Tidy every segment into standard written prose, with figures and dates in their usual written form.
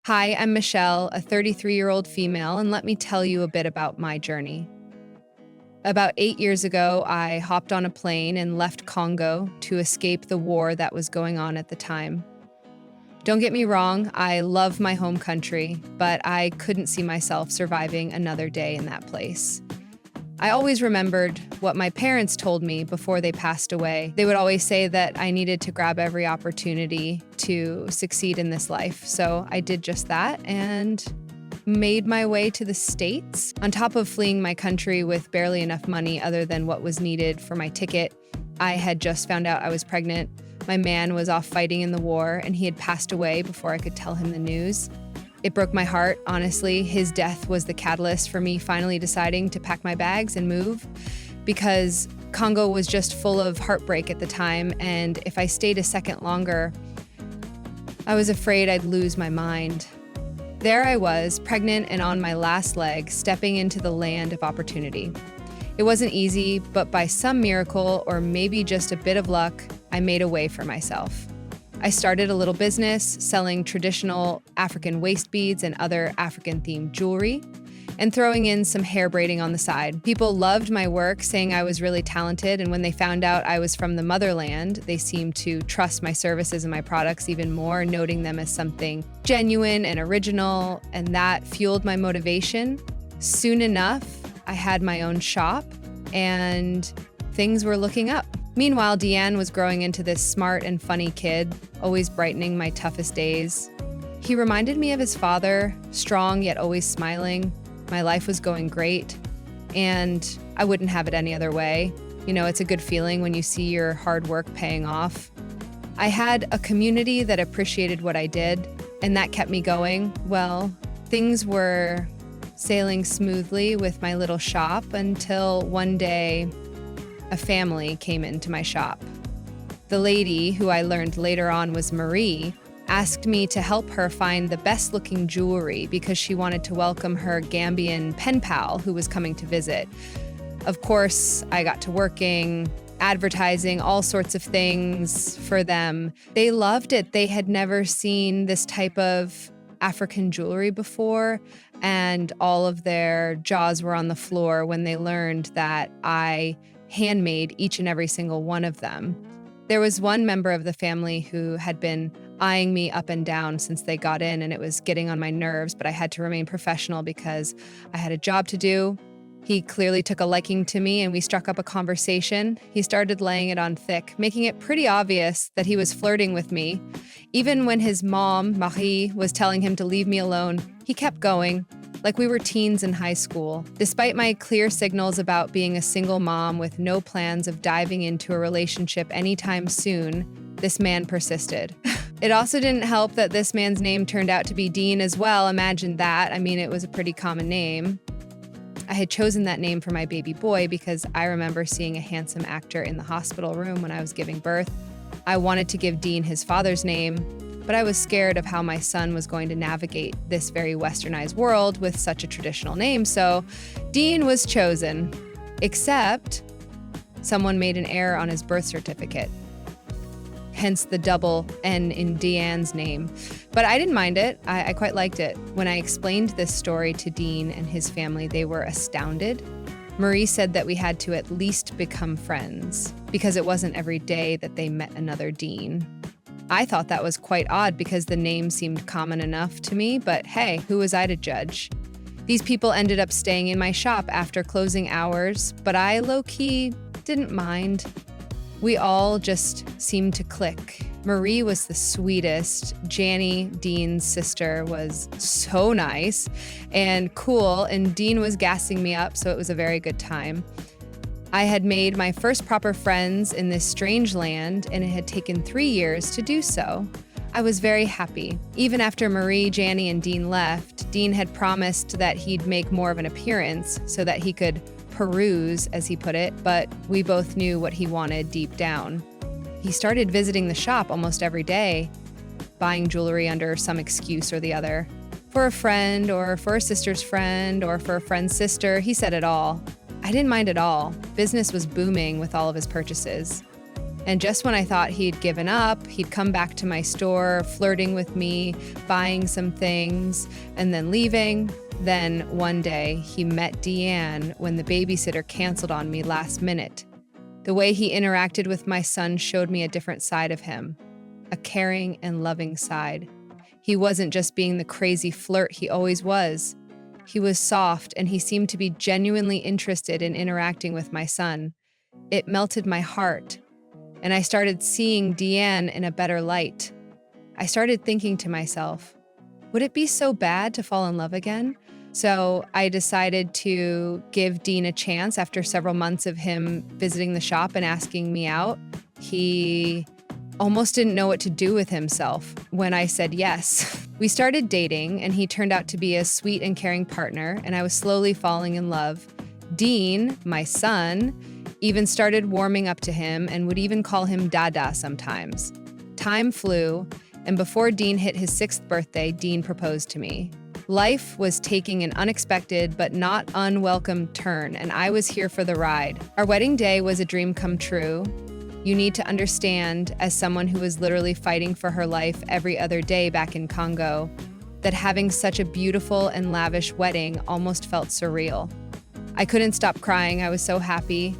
Hi, I'm Michelle, a 33-year-old female, and let me tell you a bit about my journey. About 8 years ago, I hopped on a plane and left Congo to escape the war that was going on at the time. Don't get me wrong, I love my home country, but I couldn't see myself surviving another day in that place. I always remembered what my parents told me before they passed away. They would always say that I needed to grab every opportunity to succeed in this life. So I did just that and made my way to the States. On top of fleeing my country with barely enough money other than what was needed for my ticket, I had just found out I was pregnant. My man was off fighting in the war, and he had passed away before I could tell him the news. It broke my heart, honestly. His death was the catalyst for me finally deciding to pack my bags and move, because Congo was just full of heartbreak at the time, and if I stayed a second longer, I was afraid I'd lose my mind. There I was, pregnant and on my last leg, stepping into the land of opportunity. It wasn't easy, but by some miracle, or maybe just a bit of luck, I made a way for myself. I started a little business selling traditional African waist beads and other African-themed jewelry, and throwing in some hair braiding on the side. People loved my work, saying I was really talented, and when they found out I was from the motherland, they seemed to trust my services and my products even more, noting them as something genuine and original, and that fueled my motivation. Soon enough, I had my own shop, and things were looking up. Meanwhile, Deanne was growing into this smart and funny kid, always brightening my toughest days. He reminded me of his father, strong yet always smiling. My life was going great, and I wouldn't have it any other way. You know, it's a good feeling when you see your hard work paying off. I had a community that appreciated what I did, and that kept me going. Well, things were sailing smoothly with my little shop until one day, a family came into my shop. The lady, who I learned later on was Marie, asked me to help her find the best-looking jewelry because she wanted to welcome her Gambian pen pal who was coming to visit. Of course, I got to working, advertising, all sorts of things for them. They loved it. They had never seen this type of African jewelry before, and all of their jaws were on the floor when they learned that I handmade each and every single one of them. There was one member of the family who had been eyeing me up and down since they got in, and it was getting on my nerves, but I had to remain professional because I had a job to do. He clearly took a liking to me, and we struck up a conversation. He started laying it on thick, making it pretty obvious that he was flirting with me. Even when his mom, Marie, was telling him to leave me alone, he kept going, like we were teens in high school. Despite my clear signals about being a single mom with no plans of diving into a relationship anytime soon, this man persisted. It also didn't help that this man's name turned out to be Dean as well. Imagine that. I mean, it was a pretty common name. I had chosen that name for my baby boy because I remember seeing a handsome actor in the hospital room when I was giving birth. I wanted to give Dean his father's name, but I was scared of how my son was going to navigate this very westernized world with such a traditional name, so Dean was chosen. Except someone made an error on his birth certificate, hence the double N in Deanne's name. But I didn't mind it. I quite liked it. When I explained this story to Dean and his family, they were astounded. Marie said that we had to at least become friends because it wasn't every day that they met another Dean. I thought that was quite odd because the name seemed common enough to me, but hey, who was I to judge? These people ended up staying in my shop after closing hours, but I low-key didn't mind. We all just seemed to click. Marie was the sweetest. Janny, Dean's sister, was so nice and cool, and Dean was gassing me up, so it was a very good time. I had made my first proper friends in this strange land, and it had taken 3 years to do so. I was very happy. Even after Marie, Janny, and Dean left, Dean had promised that he'd make more of an appearance so that he could peruse, as he put it, but we both knew what he wanted deep down. He started visiting the shop almost every day, buying jewelry under some excuse or the other. For a friend, or for a sister's friend, or for a friend's sister, he said it all. I didn't mind at all. Business was booming with all of his purchases. And just when I thought he'd given up, he'd come back to my store, flirting with me, buying some things, and then leaving. Then one day, he met Deanne when the babysitter canceled on me last minute. The way he interacted with my son showed me a different side of him, a caring and loving side. He wasn't just being the crazy flirt he always was. He was soft, and he seemed to be genuinely interested in interacting with my son. It melted my heart, and I started seeing Deanne in a better light. I started thinking to myself, would it be so bad to fall in love again? So I decided to give Dean a chance after several months of him visiting the shop and asking me out. He almost didn't know what to do with himself when I said yes. We started dating, and he turned out to be a sweet and caring partner, and I was slowly falling in love. Dean, my son, even started warming up to him and would even call him Dada sometimes. Time flew, and before Dean hit his 6th birthday, Dean proposed to me. Life was taking an unexpected but not unwelcome turn, and I was here for the ride. Our wedding day was a dream come true. You need to understand, as someone who was literally fighting for her life every other day back in Congo, that having such a beautiful and lavish wedding almost felt surreal. I couldn't stop crying. I was so happy.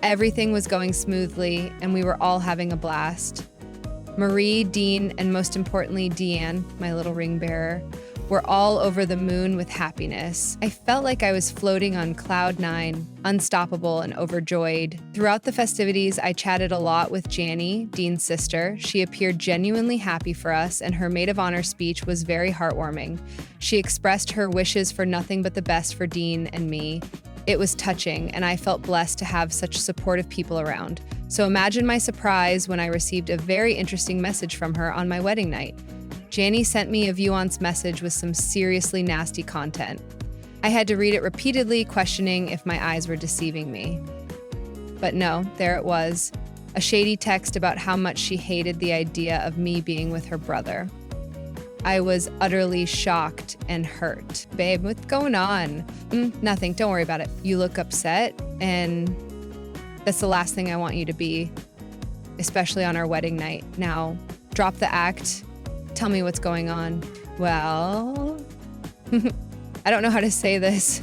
Everything was going smoothly, and we were all having a blast. Marie, Dean, and most importantly, Deanne, my little ring bearer, were all over the moon with happiness. I felt like I was floating on cloud 9, unstoppable and overjoyed. Throughout the festivities, I chatted a lot with Janny, Dean's sister. She appeared genuinely happy for us, and her maid of honor speech was very heartwarming. She expressed her wishes for nothing but the best for Dean and me. It was touching, and I felt blessed to have such supportive people around. So imagine my surprise when I received a very interesting message from her on my wedding night. Janny sent me a Vuance message with some seriously nasty content. I had to read it repeatedly, questioning if my eyes were deceiving me. But no, there it was, a shady text about how much she hated the idea of me being with her brother. I was utterly shocked and hurt. Babe, what's going on? Nothing, don't worry about it. You look upset, and that's the last thing I want you to be, especially on our wedding night. Now, drop the act. Tell me what's going on. Well, I don't know how to say this,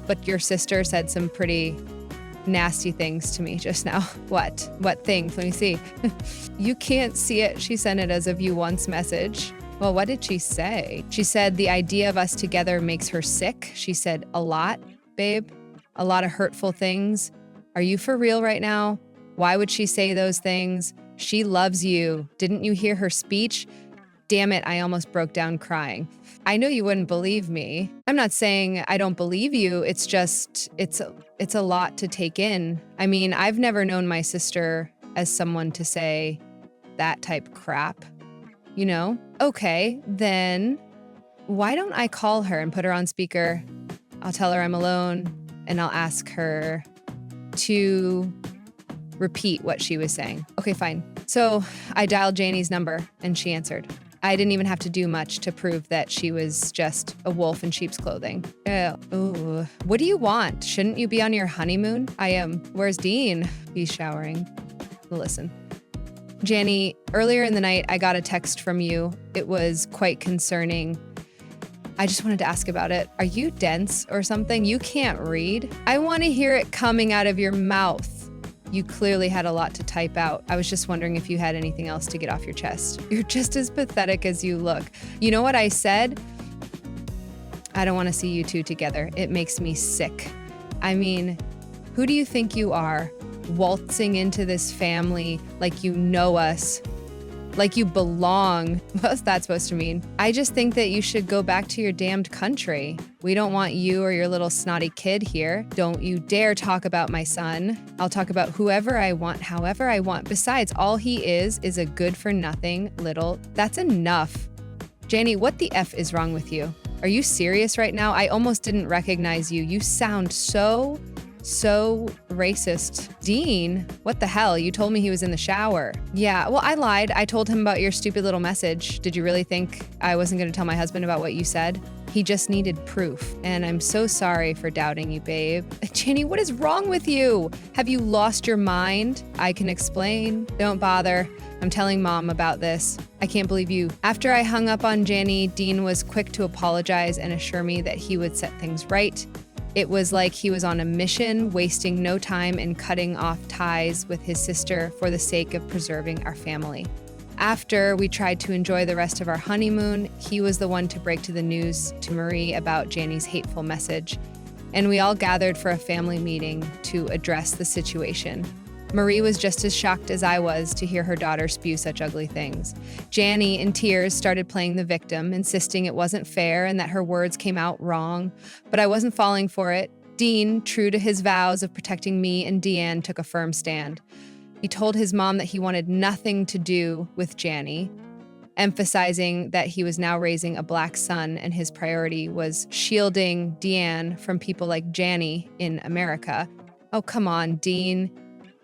but your sister said some pretty nasty things to me just now. What? What things? Let me see. You can't see it. She sent it as a view once message. Well, what did she say? She said the idea of us together makes her sick. She said a lot, babe. A lot of hurtful things. Are you for real right now? Why would she say those things? She loves you. Didn't you hear her speech? Damn it, I almost broke down crying. I know you wouldn't believe me. I'm not saying I don't believe you. It's just, it's a lot to take in. I mean, I've never known my sister as someone to say that type crap, you know? Okay, then why don't I call her and put her on speaker? I'll tell her I'm alone, and I'll ask her to repeat what she was saying. Okay, fine. So I dialed Janie's number, and she answered. I didn't even have to do much to prove that she was just a wolf in sheep's clothing. Ooh. What do you want? Shouldn't you be on your honeymoon? I am. Where's Dean? He's showering. Listen. Janny, earlier in the night, I got a text from you. It was quite concerning. I just wanted to ask about it. Are you dense or something? You can't read. I want to hear it coming out of your mouth. You clearly had a lot to type out. I was just wondering if you had anything else to get off your chest. You're just as pathetic as you look. You know what I said? I don't want to see you two together. It makes me sick. I mean, who do you think you are? Waltzing into this family like you know us, like you belong. What's that supposed to mean? I just think that you should go back to your damned country. We don't want you or your little snotty kid here. Don't you dare talk about my son. I'll talk about whoever I want, however I want. Besides, all he is a good for nothing little. That's enough. Janny, what the F is wrong with you? Are you serious right now? I almost didn't recognize you. You sound so racist. Dean, what the hell? You told me he was in the shower. Yeah, well, I lied. I told him about your stupid little message. Did you really think I wasn't going to tell my husband about what you said? He just needed proof, and I'm so sorry for doubting you, babe. Jenny, what is wrong with you? Have you lost your mind? I can explain. Don't bother. I'm telling Mom about this. I can't believe you. After I hung up on Jenny, Dean was quick to apologize and assure me that he would set things right. It was like he was on a mission, wasting no time in cutting off ties with his sister for the sake of preserving our family. After we tried to enjoy the rest of our honeymoon, he was the one to break to the news to Marie about Janny's hateful message, and we all gathered for a family meeting to address the situation. Marie was just as shocked as I was to hear her daughter spew such ugly things. Janny, in tears, started playing the victim, insisting it wasn't fair and that her words came out wrong, but I wasn't falling for it. Dean, true to his vows of protecting me and Deanne, took a firm stand. He told his mom that he wanted nothing to do with Janny, emphasizing that he was now raising a black son and his priority was shielding Deanne from people like Janny in America. Oh, come on, Dean.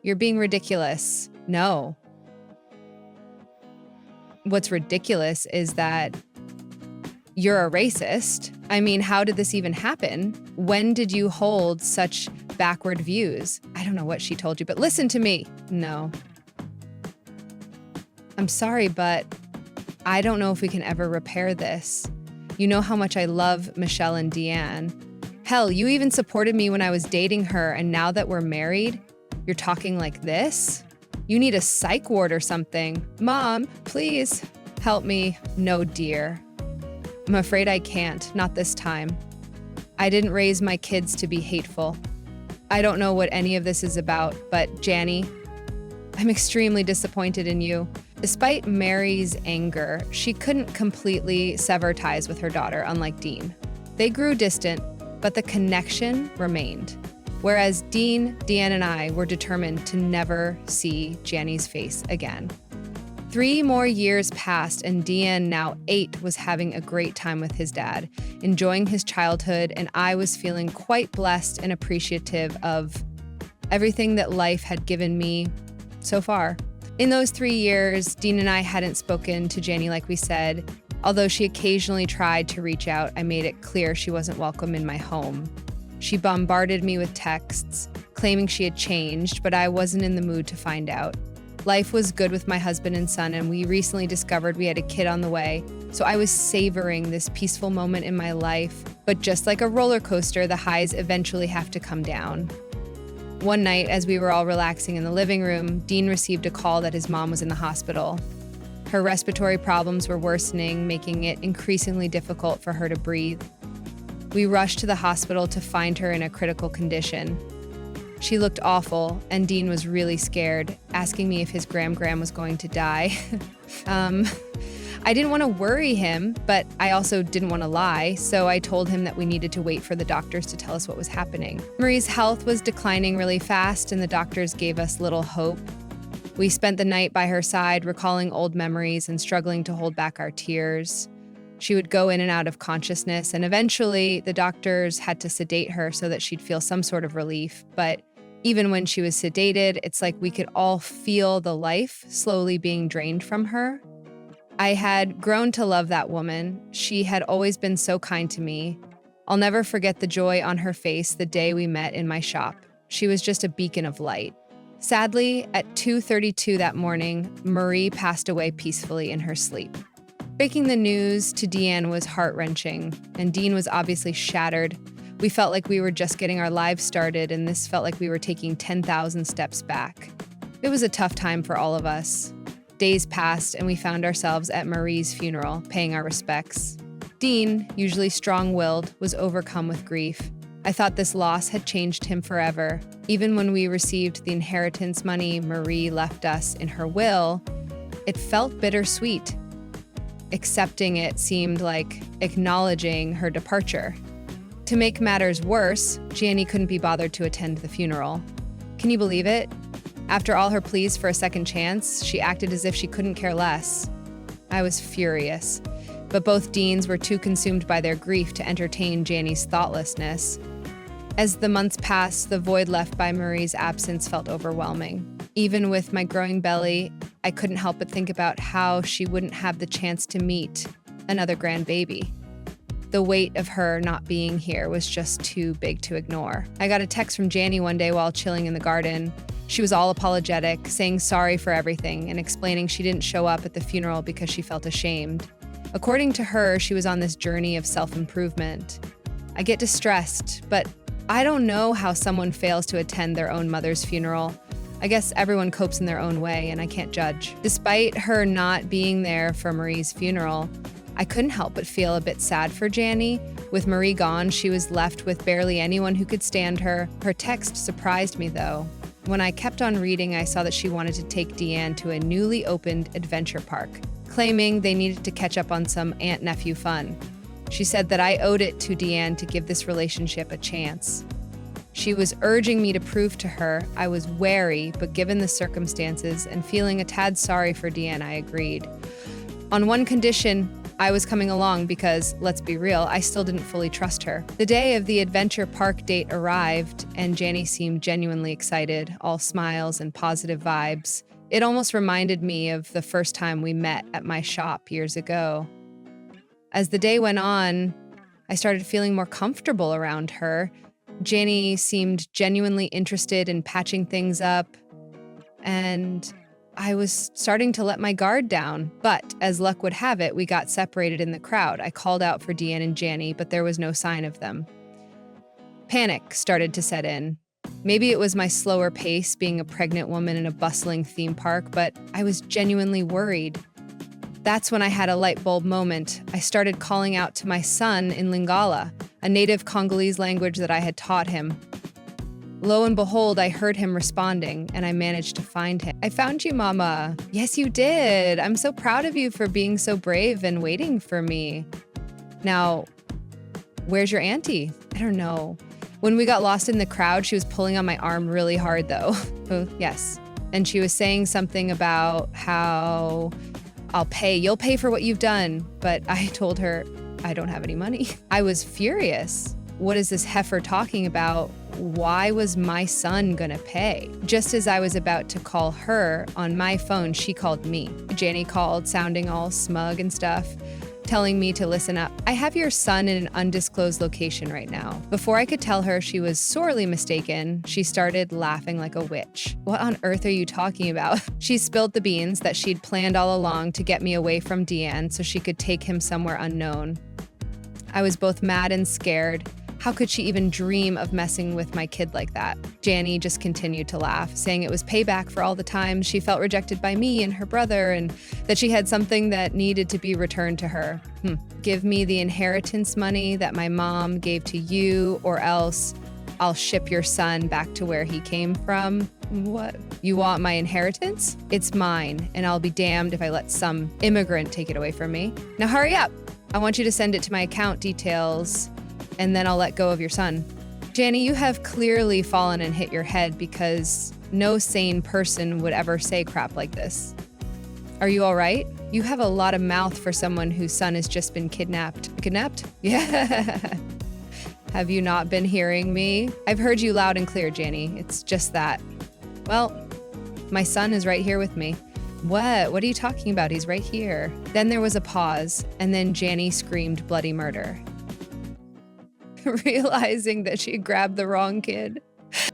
You're being ridiculous. No. What's ridiculous is that you're a racist. I mean, how did this even happen? When did you hold such backward views? I don't know what she told you, but listen to me. No. I'm sorry, but I don't know if we can ever repair this. You know how much I love Michelle and Deanne. Hell, you even supported me when I was dating her, and now that we're married, you're talking like this? You need a psych ward or something. Mom, please help me. No, dear. I'm afraid I can't, not this time. I didn't raise my kids to be hateful. I don't know what any of this is about, but Janny, I'm extremely disappointed in you. Despite Mary's anger, she couldn't completely sever ties with her daughter, unlike Dean. They grew distant, but the connection remained. Whereas Dean, Deanne, and I were determined to never see Janny's face again. 3 more years passed, and Deanne, now 8, was having a great time with his dad, enjoying his childhood, and I was feeling quite blessed and appreciative of everything that life had given me so far. In those 3 years, Dean and I hadn't spoken to Janny like we said. Although she occasionally tried to reach out, I made it clear she wasn't welcome in my home. She bombarded me with texts, claiming she had changed, but I wasn't in the mood to find out. Life was good with my husband and son, and we recently discovered we had a kid on the way, so I was savoring this peaceful moment in my life. But just like a roller coaster, the highs eventually have to come down. One night, as we were all relaxing in the living room, Dean received a call that his mom was in the hospital. Her respiratory problems were worsening, making it increasingly difficult for her to breathe. We rushed to the hospital to find her in a critical condition. She looked awful, and Dean was really scared, asking me if his Gram was going to die. I didn't want to worry him, but I also didn't want to lie, so I told him that we needed to wait for the doctors to tell us what was happening. Marie's health was declining really fast, and the doctors gave us little hope. We spent the night by her side, recalling old memories and struggling to hold back our tears. She would go in and out of consciousness, and eventually the doctors had to sedate her so that she'd feel some sort of relief. But even when she was sedated, it's like we could all feel the life slowly being drained from her. I had grown to love that woman. She had always been so kind to me. I'll never forget the joy on her face the day we met in my shop. She was just a beacon of light. Sadly, at 2:32 that morning, Marie passed away peacefully in her sleep. Breaking the news to Deanne was heart-wrenching, and Dean was obviously shattered. We felt like we were just getting our lives started, and this felt like we were taking 10,000 steps back. It was a tough time for all of us. Days passed, and we found ourselves at Marie's funeral, paying our respects. Dean, usually strong-willed, was overcome with grief. I thought this loss had changed him forever. Even when we received the inheritance money Marie left us in her will, it felt bittersweet. Accepting it seemed like acknowledging her departure. To make matters worse, Janny couldn't be bothered to attend the funeral. Can you believe it? After all her pleas for a second chance, she acted as if she couldn't care less. I was furious, but both Deans were too consumed by their grief to entertain Janny's thoughtlessness. As the months passed, the void left by Marie's absence felt overwhelming. Even with my growing belly, I couldn't help but think about how she wouldn't have the chance to meet another grandbaby. The weight of her not being here was just too big to ignore. I got a text from Janny one day while chilling in the garden. She was all apologetic, saying sorry for everything and explaining she didn't show up at the funeral because she felt ashamed. According to her, she was on this journey of self-improvement. I get distressed, but I don't know how someone fails to attend their own mother's funeral. I guess everyone copes in their own way, and I can't judge. Despite her not being there for Marie's funeral, I couldn't help but feel a bit sad for Janny. With Marie gone, she was left with barely anyone who could stand her. Her text surprised me, though. When I kept on reading, I saw that she wanted to take Deanne to a newly opened adventure park, claiming they needed to catch up on some aunt-nephew fun. She said that I owed it to Deanne to give this relationship a chance. She was urging me to prove to her I was wary, but given the circumstances and feeling a tad sorry for Deanne, I agreed. On one condition, I was coming along because, let's be real, I still didn't fully trust her. The day of the adventure park date arrived, and Janny seemed genuinely excited, all smiles and positive vibes. It almost reminded me of the first time we met at my shop years ago. As the day went on, I started feeling more comfortable around her. Janny seemed genuinely interested in patching things up, and I was starting to let my guard down. But as luck would have it, we got separated in the crowd. I called out for Deanne and Janny, but there was no sign of them. Panic started to set in. Maybe it was my slower pace, being a pregnant woman in a bustling theme park, but I was genuinely worried. That's when I had a light bulb moment. I started calling out to my son in Lingala, a native Congolese language that I had taught him. Lo and behold, I heard him responding, and I managed to find him. "I found you, Mama." "Yes, you did. I'm so proud of you for being so brave and waiting for me." "Now, where's your auntie?" "I don't know." When we got lost in the crowd, she was pulling on my arm really hard, though. Oh, yes. And she was saying something about how you'll pay for what you've done. But I told her I don't have any money. I was furious. What is this heifer talking about? Why was my son gonna pay? Just as I was about to call her, on my phone, she called me. Janny called, sounding all smug and stuff, telling me to listen up. "I have your son in an undisclosed location right now." Before I could tell her she was sorely mistaken, she started laughing like a witch. "What on earth are you talking about?" She spilled the beans that she'd planned all along to get me away from Deanne so she could take him somewhere unknown. I was both mad and scared. How could she even dream of messing with my kid like that? Janny just continued to laugh, saying it was payback for all the times she felt rejected by me and her brother, and that she had something that needed to be returned to her. Give me the inheritance money that my mom gave to you, or else I'll ship your son back to where he came from. What? You want my inheritance? It's mine, and I'll be damned if I let some immigrant take it away from me. Now hurry up. I want you to send it to my account details, and then I'll let go of your son. Janny, you have clearly fallen and hit your head, because no sane person would ever say crap like this. Are you all right? You have a lot of mouth for someone whose son has just been kidnapped. Kidnapped? Yeah. Have you not been hearing me? I've heard you loud and clear, Janny. It's just that. Well, my son is right here with me. What? What are you talking about? He's right here. Then there was a pause, and then Janny screamed bloody murder. Realizing that she grabbed the wrong kid.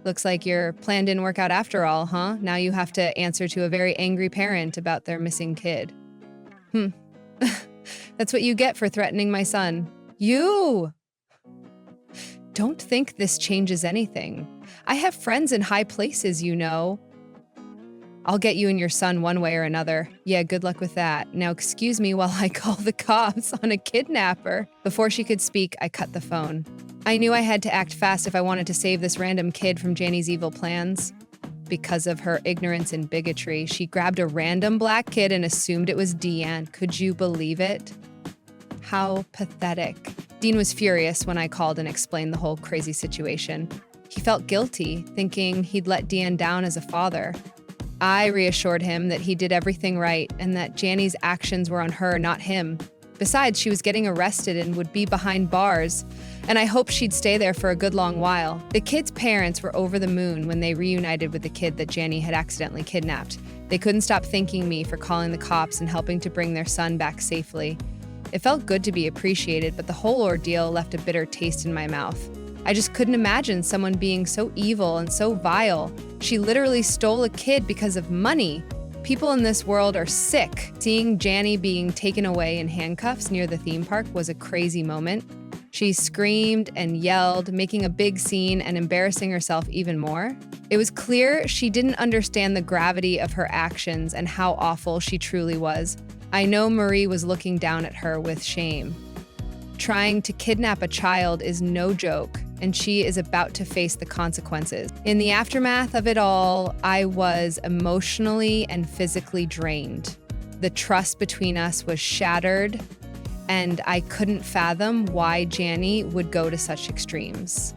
Looks like your plan didn't work out after all, huh? Now you have to answer to a very angry parent about their missing kid. That's what you get for threatening my son. You! Don't think this changes anything. I have friends in high places, you know. I'll get you and your son one way or another. Yeah, good luck with that. Now excuse me while I call the cops on a kidnapper. Before she could speak, I cut the phone. I knew I had to act fast if I wanted to save this random kid from Janny's evil plans. Because of her ignorance and bigotry, she grabbed a random black kid and assumed it was Deanne. Could you believe it? How pathetic. Dean was furious when I called and explained the whole crazy situation. He felt guilty, thinking he'd let Deanne down as a father. I reassured him that he did everything right and that Janny's actions were on her, not him. Besides, she was getting arrested and would be behind bars, and I hoped she'd stay there for a good long while. The kid's parents were over the moon when they reunited with the kid that Janny had accidentally kidnapped. They couldn't stop thanking me for calling the cops and helping to bring their son back safely. It felt good to be appreciated, but the whole ordeal left a bitter taste in my mouth. I just couldn't imagine someone being so evil and so vile. She literally stole a kid because of money. People in this world are sick. Seeing Janny being taken away in handcuffs near the theme park was a crazy moment. She screamed and yelled, making a big scene and embarrassing herself even more. It was clear she didn't understand the gravity of her actions and how awful she truly was. I know Marie was looking down at her with shame. Trying to kidnap a child is no joke, and she is about to face the consequences. In the aftermath of it all, I was emotionally and physically drained. The trust between us was shattered, and I couldn't fathom why Janny would go to such extremes.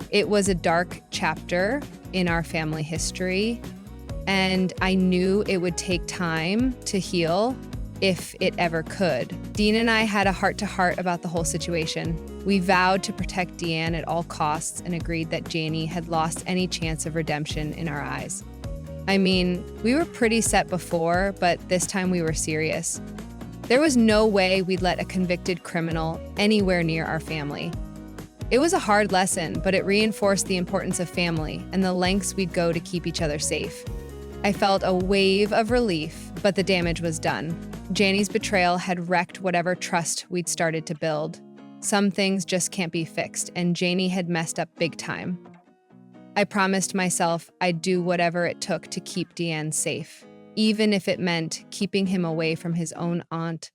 It was a dark chapter in our family history, and I knew it would take time to heal if it ever could. Dean and I had a heart-to-heart about the whole situation. We vowed to protect Deanne at all costs and agreed that Janny had lost any chance of redemption in our eyes. I mean, we were pretty set before, but this time we were serious. There was no way we'd let a convicted criminal anywhere near our family. It was a hard lesson, but it reinforced the importance of family and the lengths we'd go to keep each other safe. I felt a wave of relief, but the damage was done. Janny's betrayal had wrecked whatever trust we'd started to build. Some things just can't be fixed, and Janny had messed up big time. I promised myself I'd do whatever it took to keep Deanne safe, even if it meant keeping him away from his own aunt